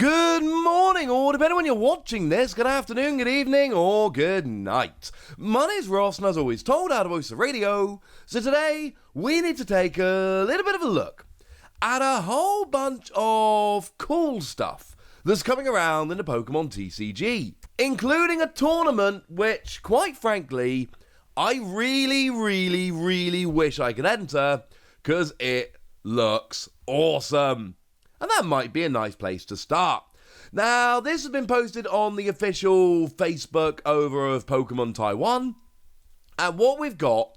Good morning, or depending on when you're watching this, good afternoon, good evening, or good night. My name's Ross, and as always, told out of Voice of Radio. So today, we need to take a little bit of a look at a whole bunch of cool stuff that's coming around in the Pokemon TCG, including a tournament which, quite frankly, I really wish I could enter, because it looks awesome. And that might be a nice place to start. Now, this has been posted on the official Facebook over of Pokemon Taiwan. And what we've got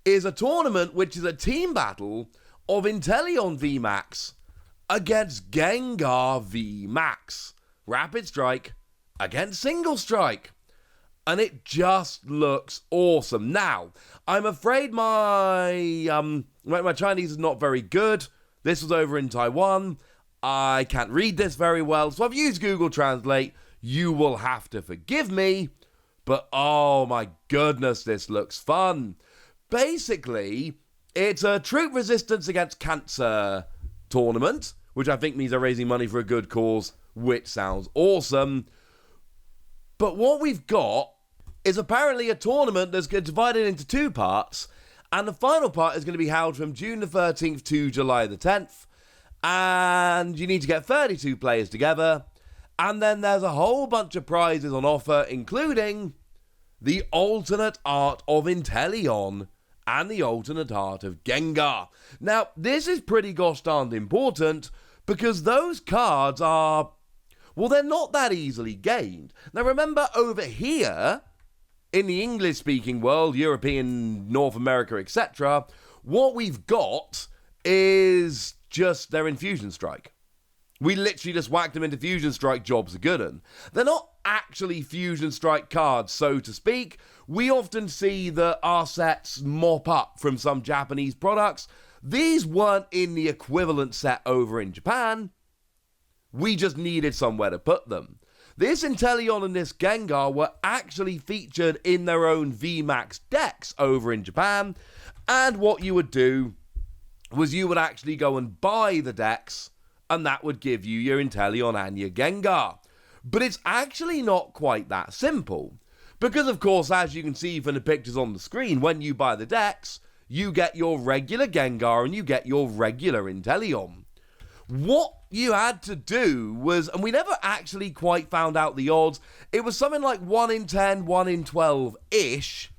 is a tournament which is a team battle of Intellion VMAX against Gengar VMAX. Rapid Strike against Single Strike. And it just looks awesome. Now, I'm afraid my Chinese is not very good. This was over in Taiwan. I can't read this very well, so I've used Google Translate. You will have to forgive me, but oh my goodness, this looks fun. Basically, it's a troop resistance against cancer tournament, which I think means they're raising money for a good cause, which sounds awesome. But what we've got is apparently a tournament that's divided into two parts, and the final part is going to be held from June the 13th to July the 10th. And you need to get 32 players together. And then there's a whole bunch of prizes on offer, including the alternate art of Intellion and the alternate art of Gengar. Now, this is pretty gosh darned important because those cards are, well, they're not that easily gained. Now, remember over here, in the English-speaking world, European, North America, etc., what we've got is just their Infusion Strike. We literally just whacked them into Fusion Strike, jobs are good 'un. They're not actually Fusion Strike cards, so to speak. We often see that our sets mop up from some Japanese products. These weren't in the equivalent set over in Japan. We just needed somewhere to put them. This Intellion and this Gengar were actually featured in their own VMAX decks over in Japan. And what you would do was you would actually go and buy the decks, and that would give you your Intellion and your Gengar. But it's actually not quite that simple. Because, of course, as you can see from the pictures on the screen, when you buy the decks, you get your regular Gengar and you get your regular Intellion. What you had to do was, and we never actually quite found out the odds, it was something like 1 in 10, 1 in 12-ish,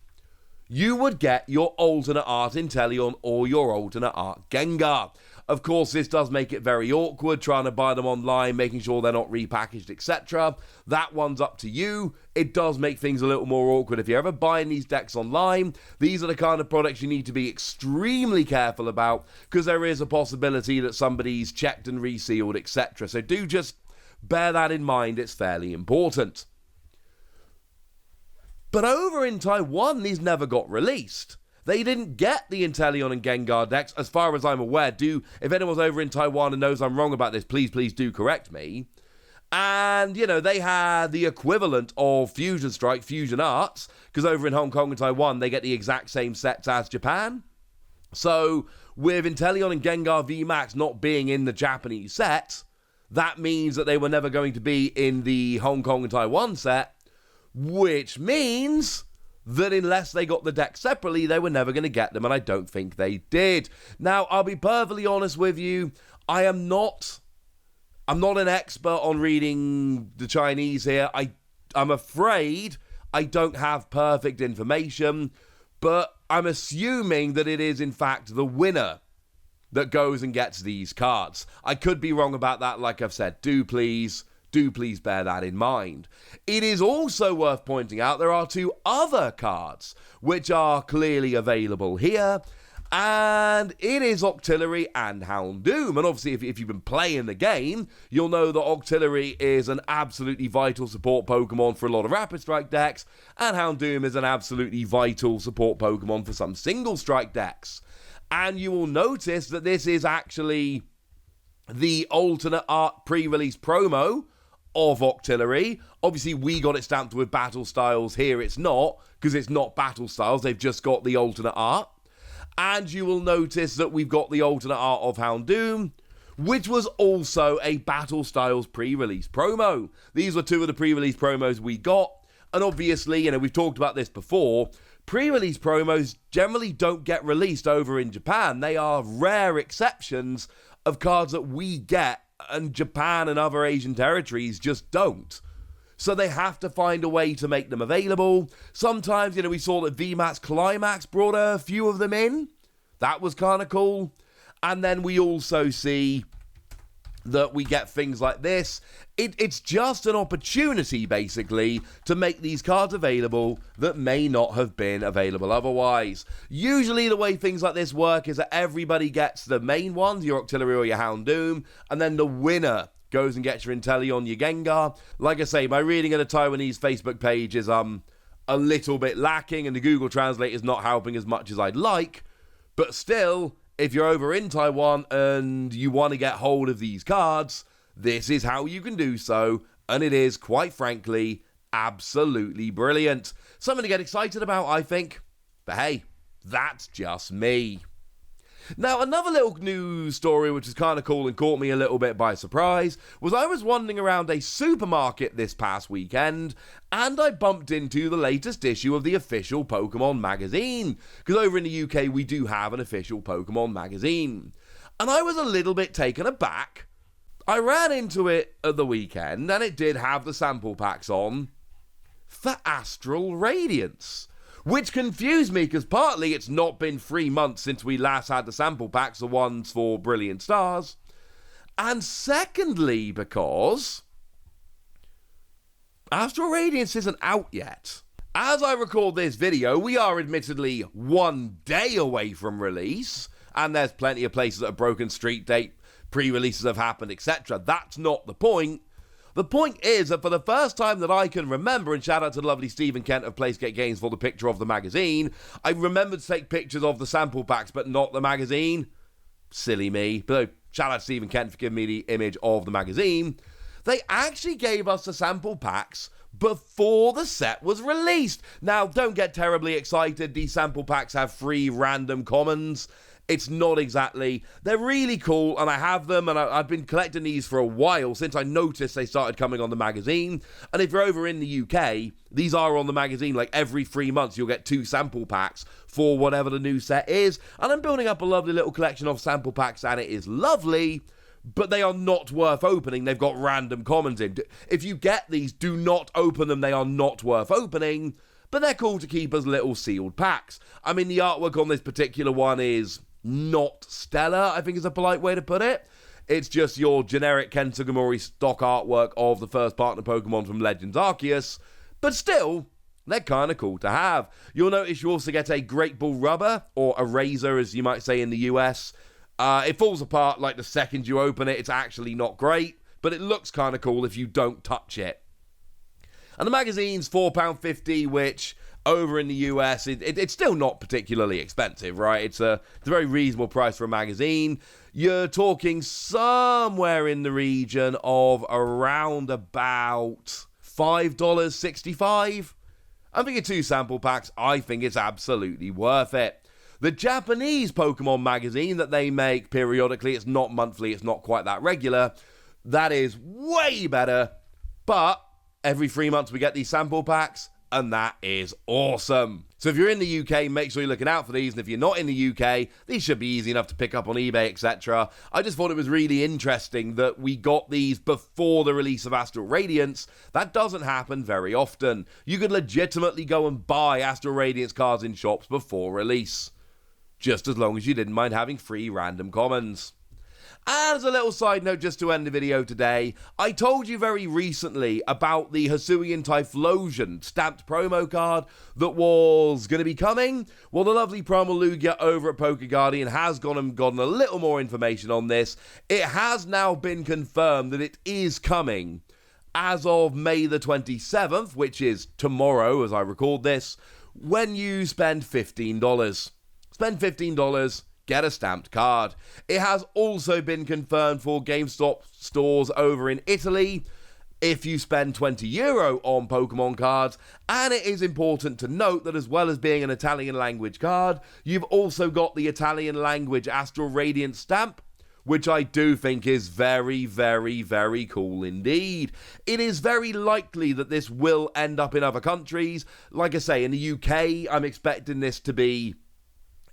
you would get your alternate art Intellion or your alternate art Gengar. Of course, this does make it very awkward trying to buy them online, making sure they're not repackaged, etc. That one's up to you. It does make things a little more awkward if you're ever buying these decks online. These are the kind of products you need to be extremely careful about because there is a possibility that somebody's checked and resealed, etc. So do just bear that in mind. It's fairly important. But over in Taiwan, these never got released. They didn't get the Intellion and Gengar decks, as far as I'm aware. If anyone's over in Taiwan and knows I'm wrong about this, please do correct me. And, they had the equivalent of Fusion Strike, Fusion Arts, because over in Hong Kong and Taiwan, they get the exact same sets as Japan. So, with Intellion and Gengar VMAX not being in the Japanese set, that means that they were never going to be in the Hong Kong and Taiwan set, which means that unless they got the deck separately, they were never going to get them, and I don't think they did. Now, I'll be perfectly honest with you, I'm not an expert on reading the Chinese here. I'm afraid I don't have perfect information, but I'm assuming that it is, in fact, the winner that goes and gets these cards. I could be wrong about that, like I've said. Do please bear that in mind. It is also worth pointing out there are two other cards which are clearly available here, and it is Octillery and Houndoom. And obviously, if you've been playing the game, you'll know that Octillery is an absolutely vital support Pokemon for a lot of Rapid Strike decks, and Houndoom is an absolutely vital support Pokemon for some Single Strike decks. And you will notice that this is actually the alternate art pre-release promo of Octillery. Obviously, we got it stamped with Battle Styles. Here it's not, because it's not Battle Styles. They've just got the alternate art. And you will notice that we've got the alternate art of Houndoom, which was also a Battle Styles pre-release promo. These were two of the pre-release promos we got, and obviously, we've talked about this before, pre-release promos generally don't get released over in Japan. They are rare exceptions of cards that we get, and Japan and other Asian territories just don't. So they have to find a way to make them available. Sometimes, we saw that VMAX Climax brought a few of them in. That was kind of cool. And then we also see that we get things like this. It's just an opportunity, basically, to make these cards available that may not have been available otherwise. Usually the way things like this work is that everybody gets the main ones, your Octillery or your Hound, and then the winner goes and gets your Intellion Gengar. Like I say, my reading of the Taiwanese Facebook page is a little bit lacking, and the Google Translate is not helping as much as I'd like. But still, if you're over in Taiwan and you want to get hold of these cards, this is how you can do so, and it is, quite frankly, absolutely brilliant. Something to get excited about, I think. But hey, that's just me. Now, another little news story which is kind of cool and caught me a little bit by surprise was I was wandering around a supermarket this past weekend and I bumped into the latest issue of the official Pokemon magazine. Because over in the UK we do have an official Pokemon magazine. And I was a little bit taken aback. I ran into it at the weekend and it did have the sample packs on for Astral Radiance. Which confused me because partly it's not been 3 months since we last had the sample packs, the ones for Brilliant Stars. And secondly, because Astral Radiance isn't out yet. As I record this video, we are admittedly 1 day away from release, and there's plenty of places that have broken street date, pre-releases have happened, etc. That's not the point. The point is that for the first time that I can remember, and shout out to the lovely Stephen Kent of Placegate Games for the picture of the magazine, I remembered to take pictures of the sample packs, but not the magazine. Silly me. But shout out to Stephen Kent for giving me the image of the magazine. They actually gave us the sample packs before the set was released. Now, don't get terribly excited. These sample packs have 3 random commons. It's not exactly. They're really cool, and I have them, and I've been collecting these for a while, since I noticed they started coming on the magazine. And if you're over in the UK, these are on the magazine, like every 3 months you'll get 2 sample packs for whatever the new set is. And I'm building up a lovely little collection of sample packs, and it is lovely, but they are not worth opening. They've got random commons in. If you get these, do not open them. They are not worth opening, but they're cool to keep as little sealed packs. I mean, the artwork on this particular one is not stellar, I think is a polite way to put it. It's just your generic Ken Sugimori stock artwork of the first partner Pokemon from Legends Arceus, but still, they're kind of cool to have. You'll notice you also get a Great Ball Rubber, or a Razor as you might say in the US. It falls apart like the second you open it. It's actually not great, but it looks kind of cool if you don't touch it. And the magazine's £4.50, which over in the US, it's still not particularly expensive, right? It's a very reasonable price for a magazine. You're talking somewhere in the region of around about $5.65. And for your 2 sample packs, I think it's absolutely worth it. The Japanese Pokemon magazine that they make periodically, it's not monthly, it's not quite that regular, that is way better, but every 3 months we get these sample packs, and that is awesome. So if you're in the UK, make sure you're looking out for these, and if you're not in the UK, these should be easy enough to pick up on eBay, etc. I just thought it was really interesting that we got these before the release of Astral Radiance. That doesn't happen very often. You could legitimately go and buy Astral Radiance cards in shops before release, just as long as you didn't mind having 3 random commons. And as a little side note, just to end the video today, I told you very recently about the Hassuian Typhlosion stamped promo card that was going to be coming. Well, the lovely Primal Lugia over at PokeGuardian has gone and gotten a little more information on this. It has now been confirmed that it is coming as of May the 27th, which is tomorrow as I record this, when you spend $15. Spend $15. Get a stamped card. It has also been confirmed for GameStop stores over in Italy if you spend €20 on Pokemon cards. And it is important to note that as well as being an Italian language card, you've also got the Italian language Astral Radiance stamp, which I do think is very, very, very cool indeed. It is very likely that this will end up in other countries. Like I say, in the UK, I'm expecting this to be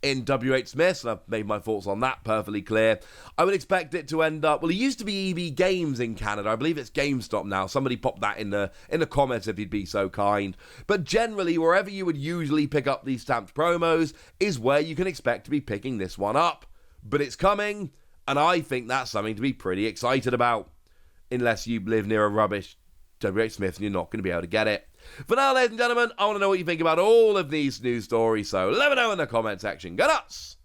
in WH Smith's, and I've made my thoughts on that perfectly clear. I would expect it to end up, well, it used to be EB Games in Canada. I believe it's GameStop now. Somebody pop that in the comments if you'd be so kind. But generally, wherever you would usually pick up these stamped promos is where you can expect to be picking this one up. But it's coming, and I think that's something to be pretty excited about. Unless you live near a rubbish WH Smith and you're not going to be able to get it. For now, ladies and gentlemen, I want to know what you think about all of these news stories, so let me know in the comment section. Go nuts!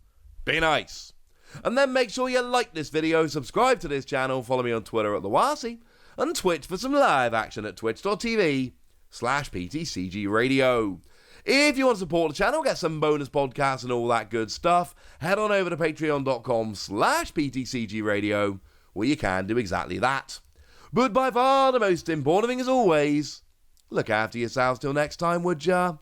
Be nice! And then make sure you like this video, subscribe to this channel, follow me on Twitter at TheWasi, and Twitch for some live action at twitch.tv/PTCG Radio. If you want to support the channel, get some bonus podcasts and all that good stuff, head on over to patreon.com/PTCG Radio, where you can do exactly that. But by far the most important thing as always, look after yourselves till next time, would ya?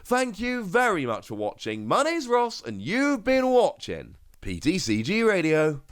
Thank you very much for watching. My name's Ross, and you've been watching PTCG Radio.